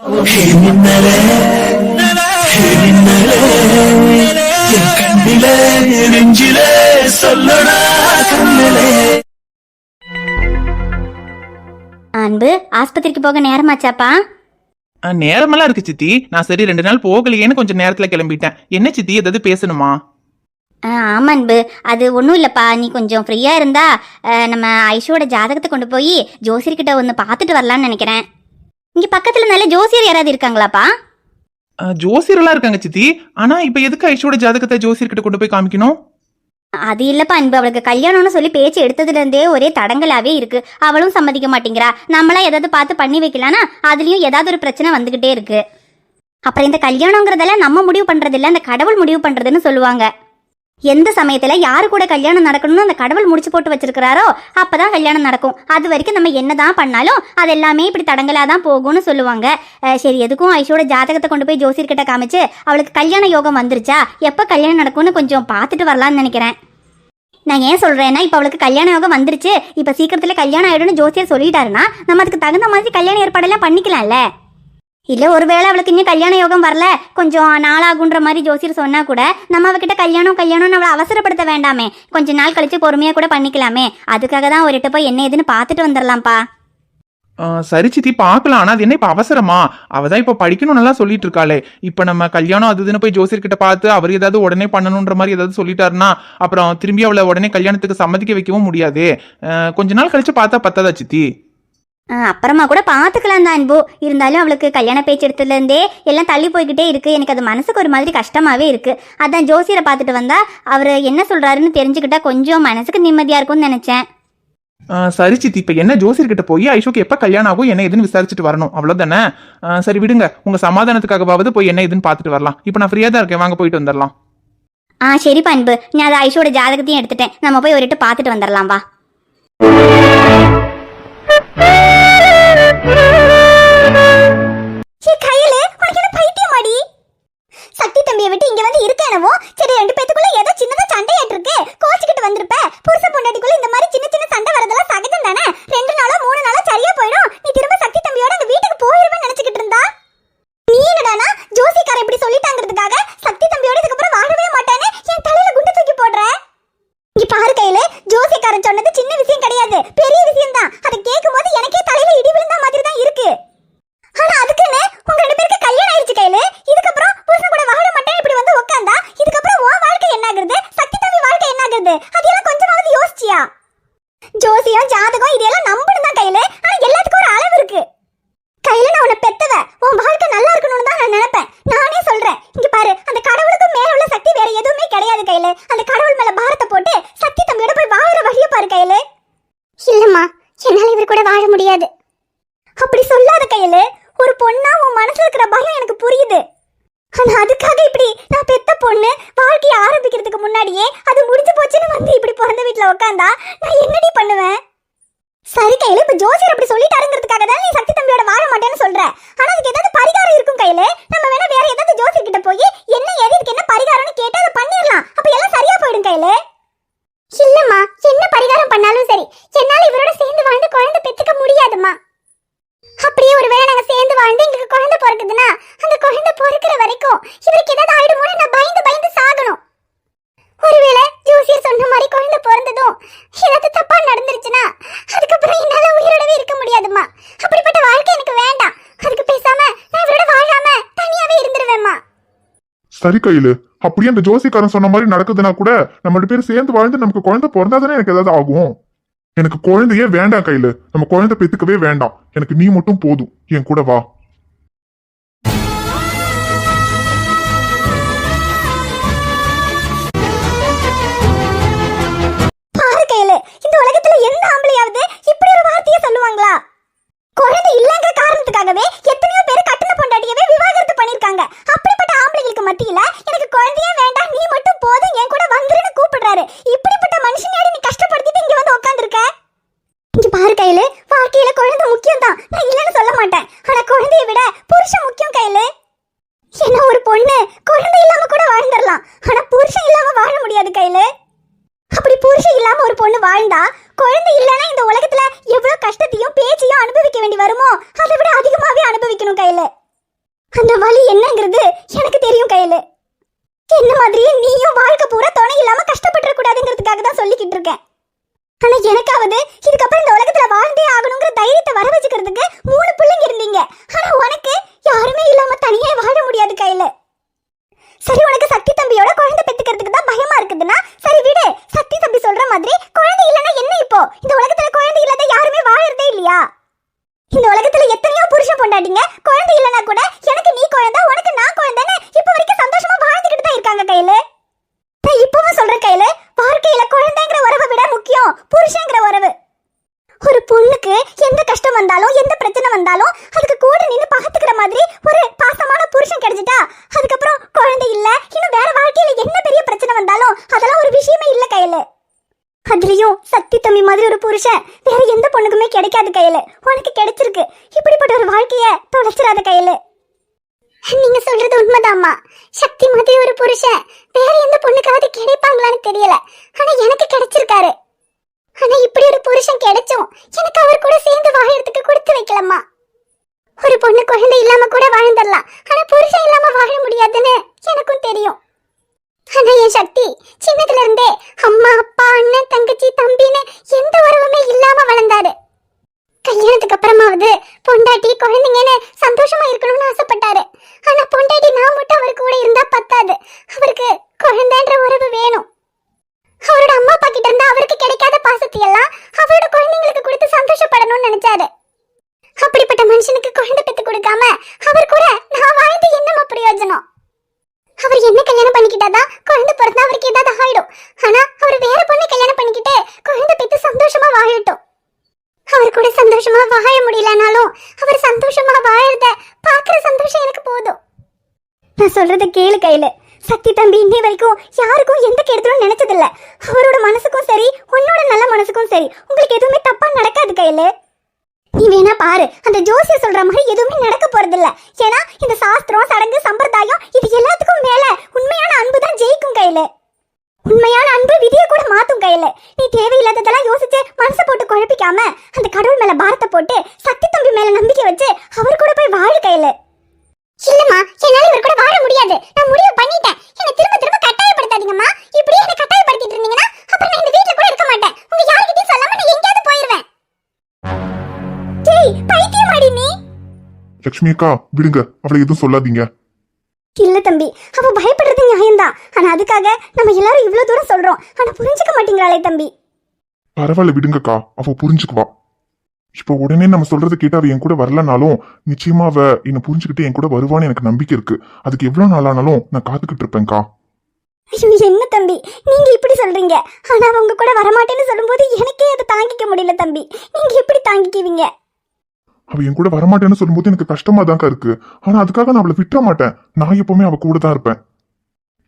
அன்பு, ஆஸ்பத்திரிக்கு போக நேரமாச்சாப்பா? நேரமெல்லாம் இருக்கு சித்தி. நான் சரி 2 நாள் போகலையேன்னு கொஞ்சம் நேரத்துல கிளம்பிட்டேன். என்ன சித்தி, ஏதாவது பேசணுமா? ஆமா அன்பு, அது ஒன்றும் இல்லைப்பா. நீ கொஞ்சம் ஃப்ரீயாக இருந்தா நம்ம ஐஷோட ஜாதகத்தை கொண்டு போய் ஜோசியர்கிட்ட ஒன்று பார்த்துட்டு வரலான்னு நினைக்கிறேன். இங்கே பக்கத்தில் நல்ல ஜோசியர் யாராவது இருக்காங்களாப்பா? ஜோசியரெல்லாம் இருக்காங்க சித்தி. ஆனா இப்ப எதுக்கு ஐஷோட ஜாதகத்தை ஜோசியர்கிட்ட கொண்டு போய் காமிக்கணும்? அது இல்லப்பா அன்பு, அவளுக்கு கல்யாணம்னு சொல்லி பேச்சு எடுத்ததுலேருந்தே ஒரே தடங்களாவே இருக்கு. அவளும் சம்மதிக்க மாட்டேங்கிறா. நம்மளா ஏதாவது பார்த்து பண்ணி வைக்கலான்னா அதுலேயும் ஏதாவது ஒரு பிரச்சனை வந்துக்கிட்டே இருக்கு. அப்புறம் இந்த கல்யாணங்கிறதெல்லாம் நம்ம முடிவு பண்ணுறதில்ல, அந்த கடவுள் முடிவு பண்ணுறதுன்னு சொல்லுவாங்க. எந்த சமயத்துல யாரு கூட கல்யாணம் நடக்கணும்னு அந்த கடவுள் முடிச்சு போட்டு வச்சிருக்கிறாரோ அப்பதான் கல்யாணம் நடக்கும். அது வரைக்கும் நம்ம என்னதான் பண்ணாலும் அது எல்லாமே இப்படி தடங்களாதான் போகும்னு சொல்லுவாங்க. சரி, எதுக்கும் ஐஷோட ஜாதகத்தை கொண்டு போய் ஜோசியர்கிட்ட காமிச்சு அவளுக்கு கல்யாண யோகம் வந்துருச்சா, எப்ப கல்யாணம் நடக்கும்னு கொஞ்சம் பார்த்துட்டு வரலாம்னு நினைக்கிறேன். நான் ஏன் சொல்றேன்னா, இப்ப அவளுக்கு கல்யாண யோகம் வந்துருச்சு, இப்ப சீக்கிரத்துல கல்யாணம் ஆயிடும்னு ஜோசியர் சொல்லிட்டாருன்னா நம்ம அதுக்கு தகுந்த மாதிரி கல்யாண ஏற்பாடெல்லாம் பண்ணிக்கலாம்ல. இல்லை, ஒருவேளை அவளுக்கு இன்னும் கல்யாண யோகம் வரல, கொஞ்சம் நாளாகுன்ற மாதிரி ஜோசியர் சொன்னா கூட நம்ம அவகிட்ட கல்யாணம் அவளை அவசரப்படுத்த வேண்டாமே, கொஞ்ச நாள் கழிச்சு பொறுமையா கூட பண்ணிக்கலாமே. அதுக்காக தான் ஒரு போய் என்ன ஏதுன்னு பார்த்துட்டு வந்துடலாம்ப்பா. சரி சித்தி, பார்க்கலாம். ஆனா அது என்ன இப்ப அவசரமா? அவதான் இப்ப படிக்கணும் நல்லா சொல்லிட்டு இருக்காளே. இப்ப நம்ம கல்யாணம் அதுன்னு போய் ஜோசியர்கிட்ட பார்த்து அவர் ஏதாவது உடனே பண்ணணும்ன்ற மாதிரி ஏதாவது சொல்லிட்டாருன்னா அப்புறம் திரும்பி அவளை உடனே கல்யாணத்துக்கு சம்மதிக்க வைக்கவும் முடியாது. கொஞ்ச நாள் கழிச்சு பார்த்தா பத்தாதா சித்தி? அப்புறமா கூட பார்த்துக்கலாம் தான் அன்பு. இருந்தாலும் அவளுக்கு கல்யாண பேச்சு எடுத்ததுலேருந்தே எல்லாம் தள்ளி போய்கிட்டே இருக்கு. எனக்கு அது மனசுக்கு ஒரு மாதிரி கஷ்டமாவே இருக்கு. அதான் ஜோசியரை பார்த்துட்டு வந்தா அவர் என்ன சொல்றாருன்னு தெரிஞ்சுக்கிட்டா கொஞ்சம் மனசுக்கு நிம்மதியா இருக்கும்னு நினைச்சேன். சரி சித்தி, இப்ப என்ன ஜோசியர்கிட்ட போய் ஐஷோக்கு எப்ப கல்யாணம் ஆகும் என்ன ஏதுன்னு விசாரிச்சுட்டு வரணும், அவ்வளவுதானே? சரி விடுங்க, உங்க சமாதானத்துக்காகவாவது போய் என்ன ஏதுன்னு பார்த்துட்டு வரலாம். இப்ப நான் ஃப்ரீயா தான் இருக்கேன், வாங்க போயிட்டு வந்துடலாம். சரிப்பா அன்பு, நான் அதை ஐஷோட ஜாதகத்தையும் எடுத்துட்டேன். நம்ம போய் ஒரு பார்த்துட்டு வந்துடலாம் வா. சக்தி தம்பியை விட்டு இங்க வந்து இருக்கேனவோ சரி, 2 பேத்துக்குள்ள ஏதோ சின்னதா சண்டையாட்டு இருக்கு, கோச்சிக்கிட்டு வந்திருப்ப. புருஷ பொண்டாட்டிக்குள்ள இந்த மாதிரி சின்ன சின்ன சண்டை வரதெல்லாம் சகஜம் தானே. 2 நாளோ 3 நாளோ சரியா போயிடும். நீ திரும்ப சக்தி தம்பியோட அந்த வீட்டுக்கு போயிருவேன்னு நினைச்சுக்கிட்டு இருந்தா நீ என்னடானா ஜோசிக்காரன் இப்படி சொல்லிட்டாங்கிறதுக்காக சக்தி தம்பியோட இதுக்கப்புறம் வாழவே மாட்டானே என் தலையில குண்டு தூக்கி போடுற. இங்க பாரு கையில, ஜோசிக்காரன் சொன்னது சின்ன விஷயம் கிடையாது, பெரிய விஷயம் தான். அதை கேட்கும் போது எனக்கே தலையில இடி விழுந்தா மாதிரி தான் இருக்கு. ஆனா அதுக்குன்னு உங்க 2 பேருக்கு கல்யாணம் ஆயிடுச்சு கையில, இதுக்கப்புறம் புருஷன் கூட வாழ மாட்டேன் இப்படி வந்து உட்காந்தா இதுக்கப்புறம் உன் வாழ்க்கை என்ன ஆகுறது, சக்தி தம்பி வாழ்க்கை என்ன ஆகுறது, அதெல்லாம் கொஞ்சமாவது யோசிச்சியா? ஜோசியம் ஜாதகம் இதெல்லாம் நம்பணும் தான் கையில, ஆனா எல்லாத்துக்கும் ஒரு அளவு இருக்கு. கையில நான் உன்னை பெத்தவ, உன் வாழ்க்கை நல்லா இருக்கணும்னு தான் நான் நினைப்பேன். நானே சொல்றேன், இங்க பாரு, அந்த கடவுளுக்கும் மேல உள்ள சக்தி வேற எதுவுமே கிடையாது கையில. அந்த கடவுள் மேல பாரத்தை போட்டு சக்தி தம்பியோட போய் வாழற வழிய பாரு கையில. இல்லம்மா, என்னால இவர் கூட வாழ முடியாது. அப்படி சொல்லாத கையில, ஒரு பொண்ணா உன் மனசுல இருக்கிற பயம் எனக்கு புரியுது. ஆனா அதுக்காக இப்படி நான் பெத்த பொண்ணு வாழ்க்கையை ஆரம்பிக்கிறதுக்கு முன்னாடியே அது முடிஞ்சு போச்சுன்னு வந்து இப்படி பிறந்த வீட்டுல உட்காந்தா நான் என்னடி பண்ணுவேன்? சரி கையில, இப்ப ஜோசியர் அப்படி சொல்லிட்டாருங்கிறதுக்காக தான் நீ சக்தி தம்பியோட வாழ மாட்டேன்னு சொல்ற. ஆனா அதுக்கு ஏதாவது பரிகாரம் இருக்கும் கையில. நம்ம வேணா வேற ஏதாவது ஜோசியர் கிட்ட போய் என்ன ஏது இதுக்கு என்ன பரிகாரம்னு கேட்டு அதை பண்ணிடலாம். அப்ப எல்லாம் சரியா போயிடும் கையில. இல்லம்மா, என்ன பரிகாரம் பண்ணாலும் சரி, என்னால இவரோட சேர்ந்து வாழ்ந்து குழந்தை பெத்துக்க முடியாதுமா. அப்படியே ஒருவேளை நாங்க சேர்ந்து வாழ்ந்து எங்களுக்கு குழந்தை பிறக்குதுன்னா அந்த குழந்தை பிறக்கிற வரைக்கும் இவருக்கு ஏதாவது ஆயிடுமோன்னு நான் பயந்து பயந்து சாகணும். ஒருவேளை ஜோசியர் சொன்ன மாதிரி குழந்தை பிறந்ததும் ஏதாவது தப்பா நடந்துருச்சுன்னா அதுக்கப்புறம் என்னால உயிரோடவே இருக்க முடியாதுமா. அப்படிப்பட்ட வாழ்க்கை எனக்கு வேண்டாம். அதுக்கு பேசாம நான் இவரோட வாழாம தனியாவே இருந்துருவேம்மா. சரி கையில, அப்படியே அந்த ஜோசிக்காரன் சொன்ன மாதிரி நடக்குதுன்னா கூட நம்ம 2 பேரும் சேர்ந்து வாழ்ந்து நமக்கு குழந்தை பிறந்தாதானே எனக்கு ஏதாவது ஆகும். எனக்கு குழந்தையே வேண்டாம் கையில, நம்ம குழந்தை பெத்துக்கவே வேண்டாம். எனக்கு நீ மட்டும் போதும், என் கூட வா. பாரு கையில, இந்த உலகத்துல எந்த ஆம்பளையாவது இப்படி ஒரு வார்த்தையை சொல்லுவாங்களா? குழந்தை இல்லங்கிற காரணத்துக்காகவே எத்தனையோ பேர் கட்டின பொண்டாட்டியவே விவாகரத்து பண்ணிருக்காங்க. அப்படிப்பட்ட ஆம்பளைங்களுக்கு மத்தியில எனக்கு குழந்தையே வேண்டாம், நீ மட்டும் போதும், என் கூட வந்துருன்னு கூப்பிடுறாரு. இப்படிப்பட்ட மனுஷனையாடி நீ கஷ்டப்படுத்திட்டு இங்க வந்து உட்காந்துருக்க? இங்க பாரு கையில, வாழ்க்கையில குழந்தை முக்கியம் தான், நான் இல்லைன்னு சொல்ல மாட்டேன். ஆனா குழந்தையை விட புருஷன் முக்கியம் கையில. என்ன ஒரு பொண்ணு குழந்தை இல்லாம கூட வாழ்ந்துடலாம், ஆனா புருஷன் இல்லாம வாழ முடியாது கையில. அப்படி புருஷன் இல்லாம ஒரு பொண்ணு வாழ்ந்தா குழந்தை இல்லைன்னா இந்த உலகத்துல எவ்வளவு கஷ்டத்தையும் பேச்சையும் அனுபவிக்க வேண்டி வருமோ அதை விட அதிகமாவே அனுபவிக்கணும் கையில. அந்த வலி என்னங்கிறது எனக்கு தெரியும் கையில. என்ன மாதிரியே நீயும் வாழ்க்கை பூரா துணை இல்லாம கஷ்டப்பட்டுற கூடாதுங்கிறதுக்காக தான் சொல்லிக்கிட்டு இருக்கேன். ஆனா எனக்காவது இதுக்கப்புறம் இந்த உலகத்துல வாழ்ந்தே ஆகணுங்கிற தைரியத்தை வர வச்சுக்கிறதுக்கு 3 பிள்ளைங்க இருந்தீங்க. ஆனா உனக்கு யாருமே இல்லாம தனியா வாழ முடியாது கையில. சரி, உனக்கு சக்தி தம்பியோட குழந்தை பெத்துக்கிறதுக்கு தான் பயமா இருக்குதுன்னா சரி விடு. சக்தி தம்பி சொல்ற மாதிரி குழந்தை இல்லைன்னா என்ன இப்போ? இந்த உலகத்துல குழந்தை இல்லாத யாருமே வாழறதே இல்லையா? இந்த உலகத்துல எத்தனையோ புருஷன் பொண்டாட்டிங்க குழந்தை இல்லைன்னா கூட எனக்கு நீ குழந்தை உனக்கு நான் குழந்தைன்னு இப்ப வரைக்கும் சந்தோஷமா வாழ்ந்துகிட்டு தான் இருக்காங்க கையில. நான் இப்பவும் சொல்றேன் கையில, வாழ்க்கையில குழந்தைங்கிற உறவை விட முக்கியம் புருஷங்கிற உறவு. ஒரு பொண்ணுக்கு எந்த கஷ்டம் வந்தாலும் எந்த பிரச்சனை வந்தாலும் அதுக்கு கூட நின்று பாத்துக்கிற மாதிரி ஒரு பாசமான புருஷன் கிடைச்சிட்டா அதுக்கப்புறம் குழந்தை இல்ல இன்னும் வேற வாழ்க்கையில என்ன பெரிய பிரச்சனை வந்தாலும் அதெல்லாம் ஒரு விஷயமே இல்ல கையில. அதுலயும் சக்தி தம்பி மாதிரி ஒரு புருஷன் வேற எந்த பொண்ணுக்குமே கிடைக்காது கையில. உனக்கு கிடைச்சிருக்கு. இப்படிப்பட்ட ஒரு வாழ்க்கைய தொலைச்சிடாத கையில. நீங்க சொல்றது உண்மைதாம்மா. சக்தி மாதிரி ஒரு புருஷன் வேற எந்த பொண்ணுக்காவது கிடைப்பாங்களான்னு தெரியல. ஆனா எனக்கு கிடைச்சிருக்காரு. ஆனா இப்படி ஒரு புருஷன் கிடைச்சும் எனக்கு அவர் கூட சேர்ந்து வாழறதுக்கு கொடுத்து வைக்கலம்மா. ஒரு பொண்ணு குழந்தை இல்லாம கூட வாழ்ந்துடலாம். ஆனா புருஷன் இல்லாம வாழ முடியாதுன்னு எனக்கும் தெரியும். ஆனா என் சக்தி சின்னதுல இருந்தே அம்மா அப்பா அண்ணன் தங்கச்சி தம்பின்னு எந்த உறவுமே இல்லாம வளர்ந்தாரு. கல்யாணத்துக்கு அப்புறமாவது பொண்டாட்டி குழந்தைங்கன்னு சந்தோஷமா இருக்கணும்னு ஆசைப்பட்டாரு. ஆனா பொண்டாட்டி நான் மட்டும் அவர் கூட இருந்தா பத்தாது. அவருக்கு குழந்தைன்ற உறவு வேணும். அவரோட அம்மா அப்பா கிட்ட இருந்து அவருக்கு கிடைக்காத பாசத்தை எல்லாம் அவரோட குழந்தைங்களுக்கு கொடுத்து சந்தோஷப்படணும்னு நினைச்சாரு. அப்படிப்பட்ட மனுஷனுக்கு குழந்தை பெத்து கொடுக்காம அவர் கூட நான் வாழ்ந்து என்னமா பிரயோஜனம்? அவர் என்ன கல்யாணம் பண்ணிக்கிட்டாதான் குழந்தை பிறந்தா அவருக்கு ஏதாவது ஆயிடும். ஆனா அவர் வேற பொண்ணை கல்யாணம் பண்ணிக்கிட்டு குழந்தை பெத்து சந்தோஷமா வாழட்டும். அவர் கூட சந்தோஷமா வாழ முடியலனாலும் அவர் சந்தோஷமா வாழறத பாக்குற சந்தோஷம் எனக்கு போதும். நான் சொல்றத கேளு கையில. சக்தி தம்பி இன்னை வரைக்கும் யாருக்கும் எந்த கெடுதலும் நினைச்சதில்ல. அவரோட மனசுக்கும் சரி உன்னோட நல்ல மனசுக்கும் சரி உங்களுக்கு எதுவுமே தப்பா நடக்காது கையில. நீ வேணா பாரு, அந்த ஜோசிய சொல்ற மாதிரி எதுவுமே நடக்க போறதில்ல. ஏன்னா இந்த சாஸ்திரம் சடங்கு சம்பிரதாயம் இது எல்லாத்துக்கும் மேல உண்மையான அன்பு தான் ஜெயிக்கும் கையில. உண்மையான அன்பு விதியை கூட மாத்தும் கையில. நீ தேவையில்லாததெல்லாம் யோசிச்சு மனசை போட்டு குழப்பிக்காம அந்த கடவுள் மேல பாரத்தை போட்டு சக்தி தம்பி மேல நம்பிக்கை வச்சு அவர் கூட போய் வாழு கையில. இல்லம்மா, என்னால இவர் கூட வாழ முடியாது. நான் முடிவு பண்ணிட்டேன். என்ன திரும்ப திரும்ப கட்டாயப்படுத்தாதீங்கம்மா. இப்படியே என்ன கட்டாயப்படுத்திட்டு இருந்தீங்கன்னா அப்புறம் நான் இந்த வீட்ல கூட இருக்க மாட்டேன். உங்க யார்கிட்டயும் சொல்லாம நான் எங்கயாவது போயிடுவேன். டேய் பைத்தியமாடி நீ. லட்சுமி அக்கா விடுங்க, அவளை எதுவும் சொல்லாதீங்க. இல்ல தம்பி, அவ பயப்படுறது நியாயம்தான். ஆனா அதுக்காக நம்ம எல்லாரும் இவ்வளவு தூரம் சொல்றோம். ஆனா புரிஞ்சுக்க மாட்டீங்களே தம்பி. பரவாயில்ல விடுங்கக்கா, அவ புரிஞ்சுக்குவா. இப்போ உடனே நம்ம சொல்றதை கேட்டு அவ என் கூட வரலனாலும் நிச்சயமா அவ என்ன புரிஞ்சுக்கிட்டு என் கூட வருவான்னு எனக்கு நம்பிக்கை இருக்கு. அதுக்கு எவ்வளவு நாளானாலும் நான் காத்துக்கிட்டு இருப்பேன்க்கா. ஐயோ என்ன தம்பி நீங்க இப்படி சொல்றீங்க? ஆனா அவங்க கூட வரமாட்டேன்னு சொல்லும்போது எனக்கே அதை தாங்கிக்க முடியல தம்பி. நீங்க எப்படி தாங்கிக்குவீங்க? அவ என் கூட வரமாட்டேன்னு சொல்லும்போது எனக்கு கஷ்டமா தான்க்கா இருக்கு. ஆனா அதுக்காக நான் அவளை விட்டுற மாட்டேன். நான் எப்பவுமே அவ கூட தான் இருப்பேன்.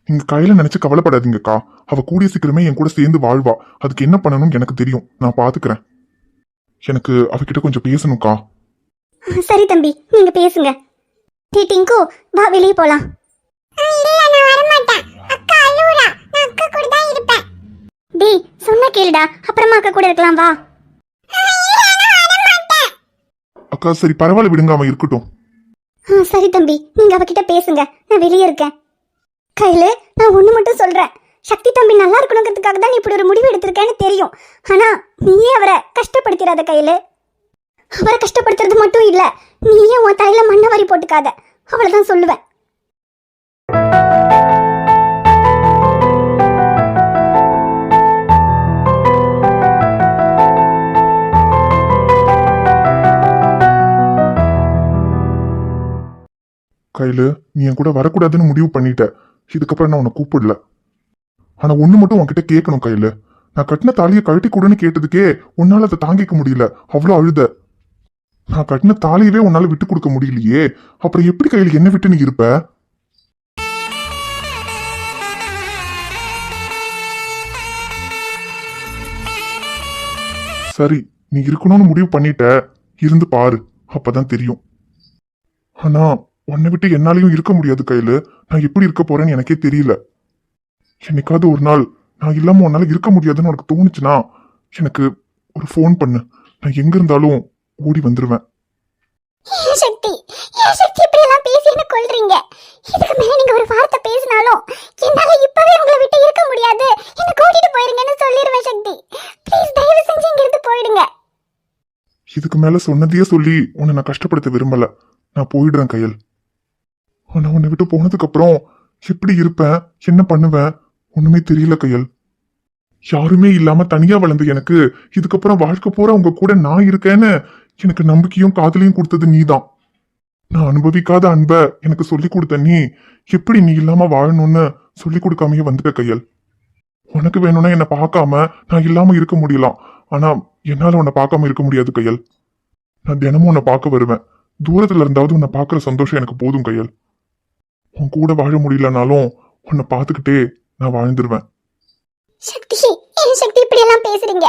நீங்க கையில நினைச்சு கவலைப்படாதீங்கக்கா. அவ கூடிய சீக்கிரமே என் கூட சேர்ந்து வாழ்வா. அதுக்கு என்ன பண்ணணும்னு எனக்கு தெரியும். நான் பாத்துக்கிறேன். எனக்கு அவகிட்ட கொஞ்சம் பேசணும்க்கா. சரி தம்பி, நீங்க பேசுங்க. டிங்கு வா வெளியே போலாம். டேய் சொன்ன கேளுடா, அப்புறமா அக்கா கூட இருக்கலாம் வா. அக்கா சரி பரவாயில்ல விடுங்க, அவன் இருக்கட்டும். சரி தம்பி, நீங்க அவகிட்ட பேசுங்க. நான் வெளியே இருக்கேன். கையில நான் ஒண்ணு மட்டும் சொல்றேன். சக்தி தம்பி நல்லா இருக்கணுங்கிறதுக்காக தான் நீ இப்படி ஒரு முடிவு எடுத்திருக்கேன்னு தெரியும். ஆனா நீயே அவரை கஷ்டப்படுத்திடாத கையில. அவரை கஷ்டப்படுத்துறது மட்டும் இல்ல, நீயே உன் தலையில மண்ணை வாரி போட்டுக்காத. அவ்வளவுதான் சொல்லுவேன். கையில நீ என் கூட வரக்கூடாதுன்னு முடிவு பண்ணிட்ட. இதுக்கப்புறம் நான் உன்னை கூப்பிடல. ஆனா ஒண்ணு மட்டும் உன்கிட்ட கேட்கணும் கையில. நான் கட்டின தாலியை கழட்டி கூடன்னு கேட்டதுக்கே உன்னால அதை தாங்கிக்க முடியல. அவ்வளவு அழுத. நான் கட்டின தாலியவே உன்னால விட்டு கொடுக்க முடியலையே. அப்புறம் எப்படி கையில என்ன விட்டு நீ இருப்ப? சரி நீ இருக்கணும்னு முடிவு பண்ணிட்ட. இருந்து பாரு, அப்பதான் தெரியும். ஆனா உன்னை விட்டு என்னாலையும் இருக்க முடியாது கையில. நான் எப்படி இருக்க போறேன்னு எனக்கே தெரியல. என்னைக்காவது ஒரு நாள் நான் இல்லாம உன்னால இருக்க முடியாதுன்னு உனக்கு தோணுச்சுன்னா எனக்கு ஒரு ஃபோன் பண்ணு. நான் எங்க இருந்தாலும் ஓடி வந்துருவேன். ஏன் சக்தி, ஏன் சக்தி இப்படி எல்லாம் பேசி என்ன கொல்றீங்க? இதுக்கு மேல நீங்க ஒரு வார்த்தை பேசினாலும் என்னால இப்பவே உங்களை விட்டு இருக்க முடியாது. என்ன கூட்டிட்டு போயிருங்கன்னு சொல்லிடுவேன் சக்தி. ப்ளீஸ் தயவு செஞ்சு இங்க இருந்து போயிடுங்க. இதுக்கு மேல சொன்னதையே சொல்லி உன்னை நான் கஷ்டப்படுத்த விரும்பல. நான் போயிடுறேன் கையல். ஆனா உன்னை விட்டு போனதுக்கு அப்புறம் எப்படி இருப்பேன், என்ன பண்ணுவேன் ஒண்ணுமே தெரியல கையல். யாருமே இல்லாம தனியா வளர்ந்து எனக்கு இதுக்கப்புறம் வாழ்க்கை பூரா உங்க கூட நான் இருக்கேன்னு எனக்கு நம்பிக்கையும் காதலையும் கொடுத்தது நீதான். நான் அனுபவிக்காத அன்பை எனக்கு சொல்லி கொடுத்த நீ எப்படி நீ இல்லாம வாழணும்னு சொல்லி கொடுக்காமயே வந்துட்ட கையல். உனக்கு வேணும்னா என்னை பார்க்காம நான் இல்லாம இருக்க முடியலாம். ஆனா என்னால உன்னை பார்க்காம இருக்க முடியாது கையல். நான் தினமும் உன்னை பார்க்க வருவேன். தூரத்துல இருந்தாவது உன்னை பார்க்குற சந்தோஷம் எனக்கு போதும் கையல். உன் கூட வாழ முடியலனாலும் உன்னை பார்த்துக்கிட்டே நான் வாழ்ந்துருவேன். சக்தி, ஏன் சக்தி இப்படி எல்லாம் பேசுறீங்க?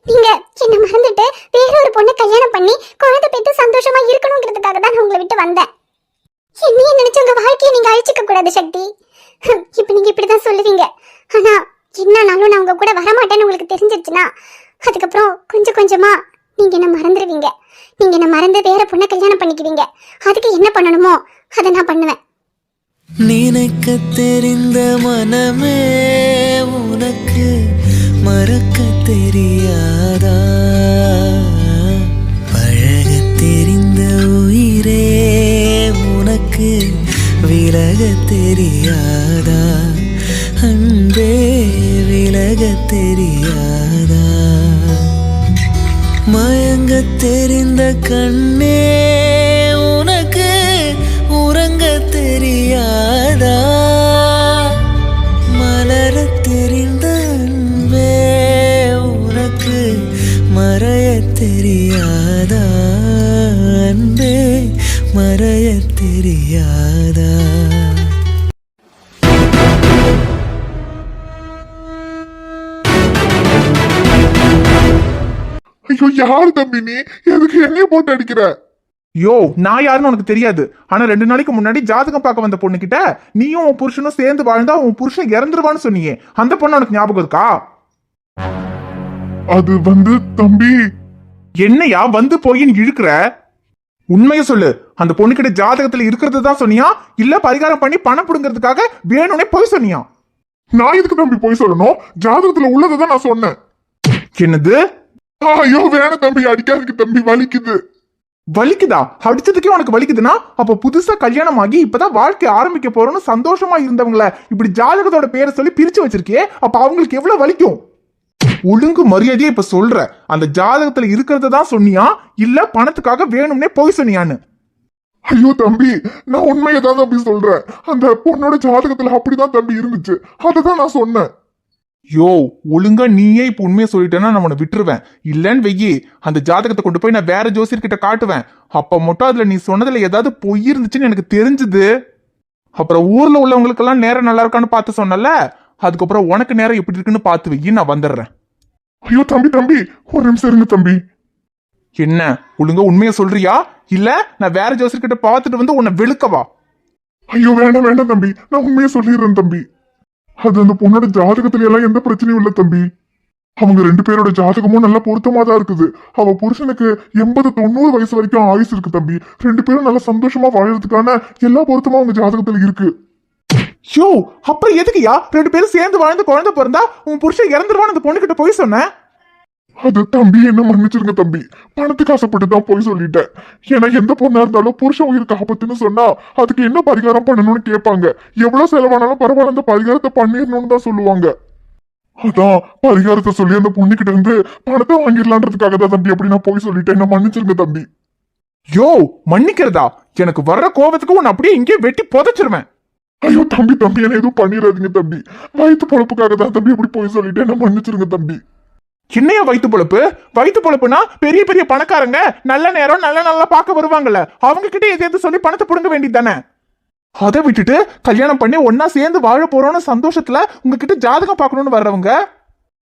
நீங்க என்ன மறந்துட்டு வேற ஒரு பொண்ணை கல்யாணம் பண்ணி குழந்தை பெற்று சந்தோஷமா இருக்கணுங்கிறதுக்காக தான் நான் உங்களை விட்டு வந்தேன். என்னையே நினைச்சு உங்க வாழ்க்கையை நீங்க அழிச்சுக்க கூடாது சக்தி. இப்ப நீங்க இப்படிதான் சொல்லுவீங்க. ஆனா என்னன்னாலும் நான் உங்க கூட வரமாட்டேன்னு உங்களுக்கு தெரிஞ்சிருச்சுன்னா அதுக்கப்புறம் கொஞ்சம் கொஞ்சமா நீங்க என்ன மறந்துடுவீங்க. நீங்க என்ன மறந்து வேற பொண்ணை கல்யாணம் பண்ணிக்குவீங்க. அதுக்கு என்ன பண்ணணுமோ அதை நான் பண்ணுவேன். நினைக்க தெரிந்த மனமே உனக்கு மறக்க தெரியாதா? பழக தெரிந்த உயிரே உனக்கு விலக தெரியாதா? அன்பே விலக தெரியாதா? மயங்க தெரிந்த கண்ணே உனக்கு உறங்க தெரியாதா? மலர தெரிந்த அன்பே உனக்கு மறைய தெரியாதா? அன்பே மறைய தெரியாதா? ஐயோ யாரு தம்பி நீ? எதுக்கு என்னைய போட்டு அடிக்கிற? யோ, நான் யாருன்னு உனக்கு தெரியாது. ஆனா 2 நாளைக்கு முன்னாடி ஜாதகம் பார்க்க வந்த பொண்ணு கிட்ட நீயும் உன் புருஷனும் சேர்ந்து வாழ்ந்தா உன் புருஷன் இறந்துருவான்னு சொன்னியே, அந்த பொண்ணு உனக்கு ஞாபகம் இருக்கா? அது வந்து தம்பி. என்னையா வந்து போய் நீ இழுக்கிற? உண்மையை சொல்லு. அந்த பொண்ணு கிட்ட ஜாதகத்துல இருக்கிறது தான் சொன்னியா, இல்ல பரிகாரம் பண்ணி பணம் புடுங்கிறதுக்காக வேணும்னே போய் சொன்னியா? நான் எதுக்கு தம்பி போய் சொல்லணும்? ஜாதகத்துல உள்ளதான் நான் சொன்னேன். என்னது? ஐயோ வேணாம் தம்பி, அடிக்காதுக்கு தம்பி, வலிக்குது. வலிக்குதா? அடிச்சதுக்கே உனக்கு வலிக்குதுன்னா அப்ப புதுசா கல்யாணம் ஆகி இப்பதான் வாழ்க்கை ஆரம்பிக்க போறோம்னு சந்தோஷமா இருந்தவங்கள இப்படி ஜாதகத்தோட பேரை சொல்லி பிரிச்சு வச்சிருக்கே, அப்ப அவங்களுக்கு எவ்வளவு வலிக்கும்? ஒழுங்கு மரியாதையா இப்ப சொல்ற, அந்த ஜாதகத்துல இருக்கிறத தான் சொன்னியா, இல்ல பணத்துக்காக வேணும்னே போய் சொன்னியான்னு? ஐயோ தம்பி, நான் உண்மையை தான் தம்பி சொல்றேன். அந்த பொண்ணோட ஜாதகத்துல அப்படிதான் தம்பி இருந்துச்சு, அததான் நான் சொன்னேன். யோ, ஒழுங்கா நீயே இப்ப உண்மையை சொல்லிட்டேன்னா நான் உன்னை விட்டுருவேன். இல்லன்னு வெயி, அந்த ஜாதகத்தை கொண்டு போய் நான் வேற ஜோசியர்கிட்ட காட்டுவேன். அப்ப மட்டும் அதுல நீ சொன்னதுல ஏதாவது பொய் இருந்துச்சுன்னு எனக்கு தெரிஞ்சுது. அப்புறம் ஊர்ல உள்ளவங்களுக்கெல்லாம் நேரம் நல்லா இருக்கான்னு பார்த்து சொன்னல, அதுக்கப்புறம் உனக்கு நேரம் எப்படி இருக்குன்னு பார்த்து வெயி, நான் வந்துடுறேன். ஐயோ தம்பி தம்பி, ஒரு நிமிஷம் இருங்க தம்பி. என்ன, ஒழுங்கா உண்மையை சொல்றியா, இல்ல நான் வேற ஜோசியர்கிட்ட பார்த்துட்டு வந்து உன்னை வெளுக்கவா? ஐயோ வேண்டாம் வேண்டாம் தம்பி, நான் உண்மையை சொல்லிடுறேன் தம்பி. அது அந்த பொண்ணோட ஜாதகத்துல எல்லாம் எந்த பிரச்சனையும் இல்ல தம்பி. அவங்க 2 பேரோட ஜாதகமும் நல்ல பொருத்தமா தான் இருக்குது. அவ புருஷனுக்கு 80-90 வயசு வரைக்கும் ஆயுசு இருக்கு தம்பி. 2 பேரும் நல்ல சந்தோஷமா வாழறதுக்கான எல்லா பொருத்தமும் அவங்க ஜாதகத்துல இருக்கு. ஷோ, அப்புறம் எதுக்குயா 2 பேரும் சேர்ந்து வாழ்ந்து குழந்தை பிறந்தா உன் புருஷன் இறந்துருவான்னு அந்த பொண்ணு கிட்ட போய் சொன்ன? அது தம்பி என்ன மன்னிச்சிருங்க தம்பி, பணத்துக்கு ஆசைப்பட்டு தான் போய் சொல்லிட்டேன். ஏன்னா எந்த பொண்ணா இருந்தாலும் புருஷன் உயிருக்கு ஆபத்துன்னு சொன்னா அதுக்கு என்ன பரிகாரம் பண்ணணும்னு கேட்பாங்க. எவ்வளவு செலவானாலும் பரவாயில்ல, அந்த பரிகாரத்தை பண்ணிடணும்னு தான் சொல்லுவாங்க. அதான் பரிகாரத்தை சொல்லி அந்த பொண்ணுகிட்ட இருந்து பணத்தை வாங்கிடலான்றதுக்காக தான் தம்பி அப்படி நான் போய் சொல்லிட்டேன். என்ன மன்னிச்சிருங்க தம்பி. யோ, மன்னிக்கிறதா? எனக்கு வர்ற கோபத்துக்கு உன்னை அப்படியே இங்கே வெட்டி புதைச்சிருவேன். ஐயோ தம்பி தம்பி, என்ன எதுவும் பண்ணிடாதீங்க தம்பி. வயிற்று பொழப்புக்காக தான் தம்பி அப்படி போய் சொல்லிட்டேன். என்ன மன்னிச்சிருங்க தம்பி. என்னையா வயிற்று பொழப்பு? வயிற்று பொழப்புனா பெரிய பெரிய பணக்காரங்க நல்ல நேரம் நல்லா பார்க்க வருவாங்கல்ல, அவங்க கிட்ட எதையாவது சொல்லி பணத்தை புடுங்க வேண்டியது தானே. அதை விட்டுட்டு கல்யாணம் பண்ணி ஒன்னா சேர்ந்து வாழ போறோம்னு சந்தோஷத்துல உங்ககிட்ட ஜாதகம் பார்க்கணும்னு வர்றவங்க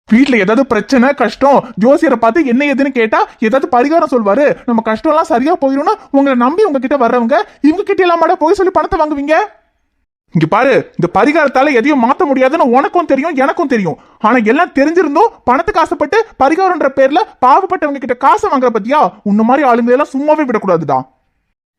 வீட்டுல ஏதாவது பிரச்சனை கஷ்டம் ஜோசியரை பார்த்து என்ன ஏதுன்னு கேட்டா ஏதாவது பரிகாரம் சொல்வாரு, நம்ம கஷ்டம் எல்லாம் சரியா போயிடும்னு உங்களை நம்பி உங்ககிட்ட வர்றவங்க இவங்க கிட்ட எல்லாம் போய் சொல்லி பணத்தை வாங்குவீங்க. இங்க பாரு, இந்த பரிகாரத்தால எதையும் மாத்த முடியாதுன்னு உனக்கும் தெரியும் எனக்கும் தெரியும். ஆனா எல்லாம் தெரிஞ்சிருந்தும் பணத்துக்கு ஆசைப்பட்டு பரிகாரம்ன்ற பேர்ல பாவப்பட்டவங்க கிட்ட காசை வாங்குற பத்தியா? உன்ன மாதிரி ஆளுங்க எல்லாம் சும்மாவே விடக்கூடாதுதான்.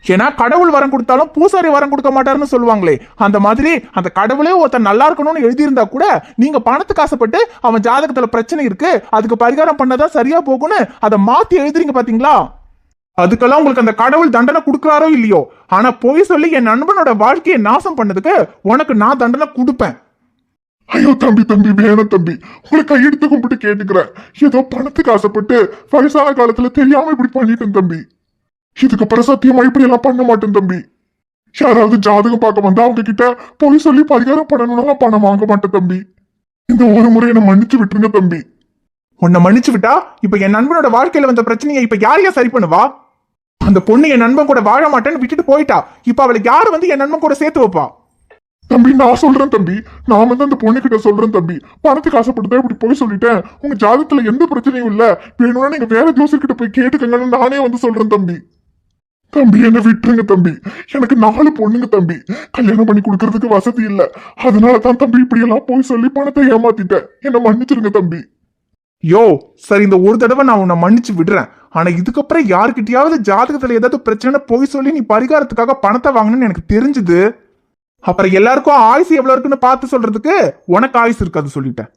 ஏன்னா கடவுள் வரம் கொடுத்தாலும் பூசாரி வரம் கொடுக்க மாட்டாருன்னு சொல்லுவாங்களே, அந்த மாதிரி அந்த கடவுளே ஒருத்தன் நல்லா இருக்கணும்னு எழுதியிருந்தா கூட நீங்க பணத்துக்கு ஆசைப்பட்டு அவன் ஜாதகத்துல பிரச்சனை இருக்கு அதுக்கு பரிகாரம் பண்ணதான் சரியா போகும்னு அதை மாத்தி எழுதுறீங்க பாத்தீங்களா? அதுக்கெல்லாம் உங்களுக்கு அந்த கடவுள் தண்டனை கொடுக்கறாரோ இல்லையோ, ஆனா போய் சொல்லி என் நண்பனோட வாழ்க்கையை நாசம் பண்ணதுக்கு உனக்கு நான் தண்டனை கொடுப்பேன். ஐயோ தம்பி தம்பி வேணும் தம்பி, உங்களை கையெடுத்து கும்பிட்டு கேட்டுக்கிறேன். ஏதோ பணத்துக்கு ஆசைப்பட்டு வயசான காலத்துல தெரியாம இப்படி பண்ணிட்டேன் தம்பி. இதுக்கப்புறம் சத்தியமா இப்படி எல்லாம் பண்ண மாட்டேன் தம்பி. யாராவது ஜாதகம் பார்க்க வந்தா அவங்க கிட்ட போய் சொல்லி பரிகாரம் பண்ணணும்னா பணம் வாங்க மாட்டேன் தம்பி. இந்த ஒரு முறை என்ன மன்னிச்சு விட்டுருங்க தம்பி. உன்னை மன்னிச்சு விட்டா இப்ப என் நண்பனோட வாழ்க்கையில வந்த பிரச்சனையை இப்ப யாரையா சரி பண்ணுவா? அந்த பொண்ணு என் நண்பன் கூட வாழ மாட்டேன்னு விட்டுட்டு போயிட்டா. இப்ப அவளை யாரு வந்து என் நண்பன் கூட சேர்த்து வைப்பா? தம்பி நான் சொல்றேன் தம்பி, நான் வந்து அந்த பொண்ணு கிட்ட சொல்றேன் தம்பி. பணத்துக்கு ஆசைப்பட்டுதான் இப்படி போய் சொல்லிட்டேன். உங்க ஜாதகத்துல எந்த பிரச்சனையும் இல்ல, வேணும்னா நீங்க வேற ஜோசியர்கிட்ட போய் கேட்டுக்கங்கன்னு நானே வந்து சொல்றேன் தம்பி. தம்பி என்ன விட்டுருங்க தம்பி, எனக்கு 4 பொண்ணுங்க தம்பி. கல்யாணம் பண்ணி கொடுக்கறதுக்கு வசதி இல்ல, அதனாலதான் தம்பி இப்படி எல்லாம் போய் சொல்லி பணத்தை ஏமாத்திட்டேன். என்ன மன்னிச்சிருங்க தம்பி. யோ சரி, இந்த ஒரு தடவை நான் உன்னை மன்னிச்சு விடுறேன். ஆனா இதுக்கப்புறம் யாருக்கிட்டயாவது ஜாதகத்துல ஏதாவது பிரச்சனை போய் சொல்லி நீ பரிகாரத்துக்காக பணத்தை வாங்கணும்னு எனக்கு தெரிஞ்சது, அப்புறம் எல்லாருக்கும் ஆயுசு எவ்வளவு இருக்குன்னு பார்த்து சொல்றதுக்கு உனக்கு ஆயுசு இருக்காது சொல்லிட்டேன்.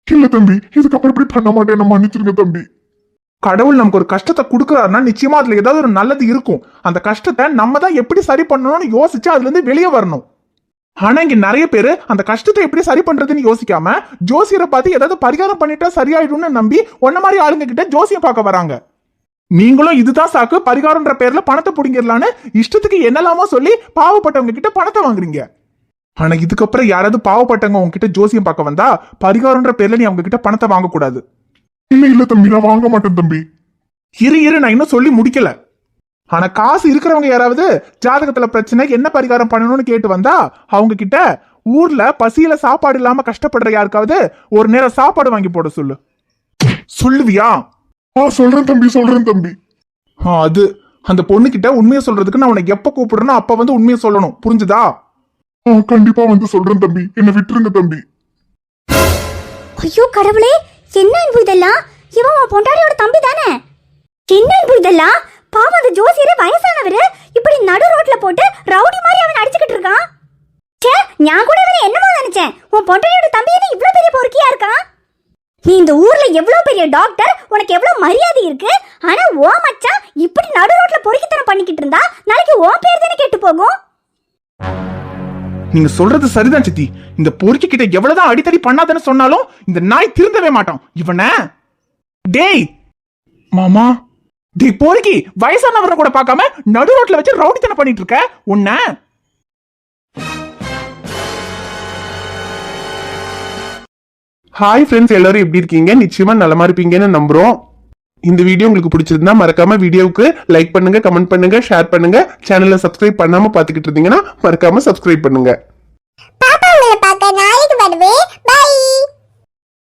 இல்ல தம்பி, இதுக்கப்புறம் இப்படி பண்ண மாட்டேன். என்ன மன்னிச்சிருங்க தம்பி. கடவுள் நமக்கு ஒரு கஷ்டத்தை கொடுக்கறாருன்னா நிச்சயமா அதுல ஏதாவது ஒரு நல்லது இருக்கும். அந்த கஷ்டத்தை நம்ம தான் எப்படி சரி பண்ணணும்னு யோசிச்சு அதுல இருந்து வெளியே வரணும். ஆனா இங்க நிறைய பேரு அந்த கஷ்டத்தை எப்படி சரி பண்றதுன்னு யோசிக்காம ஜோசியரை பார்த்து ஏதாவது பரிகாரம் பண்ணிட்டா சரியாயிடும்னு நம்பி ஒன்ன மாதிரி ஆளுங்க கிட்ட ஜோசியம் பார்க்க வராங்க. நீங்களும் இதுதான் சாக்கு, பரிகாரம்ன்ற பேர்ல பணத்தை புடிங்கிடலான்னு இஷ்டத்துக்கு என்னெல்லாமோ சொல்லி பாவப்பட்டவங்க கிட்ட பணத்தை வாங்குறீங்க. ஆனா இதுக்கப்புறம் யாராவது பாவப்பட்டவங்க உங்ககிட்ட ஜோசியம் பார்க்க வந்தா பரிகாரம்ன்ற பேர்ல நீ அவங்க கிட்ட பணத்தை வாங்க கூடாது. இல்ல இல்ல தம்பி, நான் வாங்க மாட்டேன் தம்பி. இரு நான் இன்னும் சொல்லி முடிக்கல. ஆனா காசு இருக்கிறவங்க யாராவது ஜாதகத்துல பிரச்சனை என்ன பரிகாரம் பண்ணணும்னு கேட்டு வந்தா அவங்க கிட்ட ஊர்ல பசியில சாப்பாடு இல்லாம கஷ்டப்படுற யாருக்காவது ஒரு நேரம் சாப்பாடு வாங்கி போட சொல்லு. சொல்லுவியா? சொல்றேன் தம்பி, சொல்றேன் தம்பி. அது அந்த பொண்ணு கிட்ட உண்மையை சொல்றதுக்கு நான் உனக்கு எப்ப கூப்பிடுறேனோ அப்ப வந்து உண்மையை சொல்லணும், புரிஞ்சுதா? கண்டிப்பா வந்து சொல்றேன் தம்பி, என்ன விட்டுருங்க தம்பி. ஐயோ கடவுளே, என்ன அன்பு இதெல்லாம்? இவன் உன் பொண்டாட்டியோட தம்பி தானே? என்ன அன்பு இதெல்லாம்? பாவம், அந்த ஜோசியரே வயசானவரு இப்படி நடு ரோட்ல போட்டு ரவுடி மாதிரி அவன் அடிச்சுக்கிட்டு இருக்கான். ச்சே, நான் கூட அவனை என்னமோ நினைச்சேன். உன் பொண்டாட்டியோட தம்பி என்ன இவ்வளவு பெரிய பொறுக்கியா இருக்கான்? நீ இந்த ஊர்ல எவ்வளவு பெரிய டாக்டர், உனக்கு எவ்வளவு மரியாதை இருக்கு. ஆனா ஓ மச்சான் இப்படி நடு ரோட்ல பொறுக்கித்தனம் பண்ணிக்கிட்டு இருந்தா நாளைக்கு ஓ பேர் தானே கெட்டு போகும். நீங்க சொல்றது சரிதான் சித்தி. இந்த பொறுக்கி கிட்ட எவ்வளவுதான் அடித்தடி பண்ணாதன்னு சொன்னாலும் இந்த நாய் திருந்தவே மாட்டான். இவன டேய் மாமா, டேய் பொறுக்கி, வயசானவரை கூட பார்க்காம நடு ரோட்ல வச்சு ரவுடித்தனம் பண்ணிட்டு இருக்க உன்ன. ஹாய் ஃப்ரெண்ட்ஸ், எல்லாரும் எப்படி இருக்கீங்க? நிச்சயமா நலமா இருப்பீங்கன்னு நம்புறோம். இந்த வீடியோ உங்களுக்கு பிடிச்சிருந்தா மறக்காம வீடியோவுக்கு லைக் பண்ணுங்க, கமெண்ட் பண்ணுங்க, ஷேர் பண்ணுங்க. சேனலை சப்ஸ்கிரைப் பண்ணாம பாத்துக்கிட்டு இருந்தீங்கன்னா மறக்காம சப்ஸ்கிரைப் பண்ணுங்க. பாப்பா உங்களை பார்க்க நாளைக்கு வருவேன். பை.